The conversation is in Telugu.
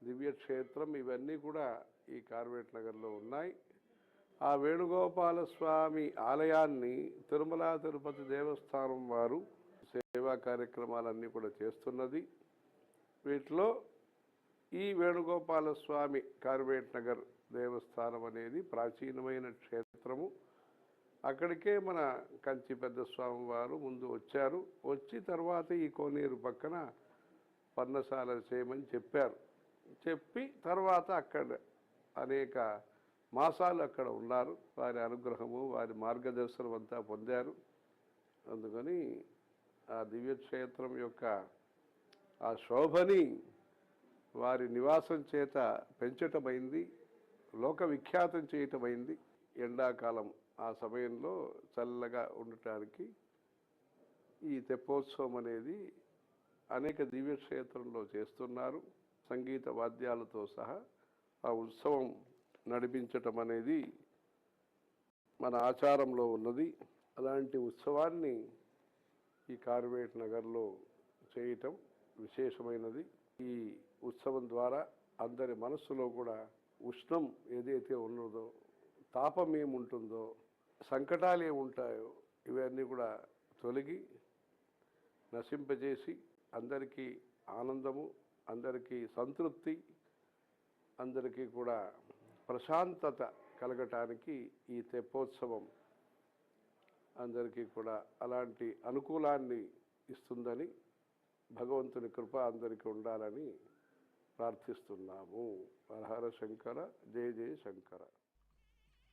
దివ్యక్షేత్రం ఇవన్నీ కూడా ఈ కార్వేట్ నగర్లో ఉన్నాయి. ఆ వేణుగోపాల స్వామి ఆలయాన్ని తిరుమల తిరుపతి దేవస్థానం వారు సేవా కార్యక్రమాలన్నీ కూడా చేస్తున్నది. వీటిలో ఈ వేణుగోపాల స్వామి కార్వేట్ నగర్ దేవస్థానం అనేది ప్రాచీనమైన క్షేత్రము. అక్కడికే మన కంచి పెద్ద స్వామి వారు ముందు వచ్చారు. వచ్చి తర్వాత ఈ కోనేరు పక్కన పర్ణశాల చేయమని చెప్పారు. చెప్పి తర్వాత అక్కడ అనేక మాసాలు అక్కడ ఉన్నారు. వారి అనుగ్రహము వారి మార్గదర్శనం అంతా పొందారు. అందుకని ఆ దివ్యక్షేత్రం యొక్క ఆ శోభని వారి నివాసం చేత పెంచటమైంది, లోక విఖ్యాతం చేయటమైంది. ఎండాకాలం ఆ సమయంలో చల్లగా ఉండటానికి ఈ తెప్పోత్సవం అనేది అనేక దివ్యక్షేత్రంలో చేస్తున్నారు. సంగీత వాద్యాలతో సహా ఆ ఉత్సవం నడిపించటం అనేది మన ఆచారంలో ఉన్నది. అలాంటి ఉత్సవాన్ని ఈ కార్వేట్ నగర్లో చేయటం విశేషమైనది. ఈ ఉత్సవం ద్వారా అందరి మనస్సులో కూడా ఉష్ణం ఏదైతే ఉన్నదో, తాపం ఏముంటుందో, సంకటాలు ఏముంటాయో ఇవన్నీ కూడా తొలగి నశింపజేసి అందరికీ ఆనందము, అందరికీ సంతృప్తి, అందరికీ కూడా ప్రశాంతత కలగటానికి ఈ తెప్పోత్సవం అందరికీ కూడా అలాంటి అనుకూలాన్ని ఇస్తుందని, భగవంతుని కృప అందరికీ ఉండాలని ప్రార్థిస్తున్నాము. హర హర శంకర, జయ జయ శంకర.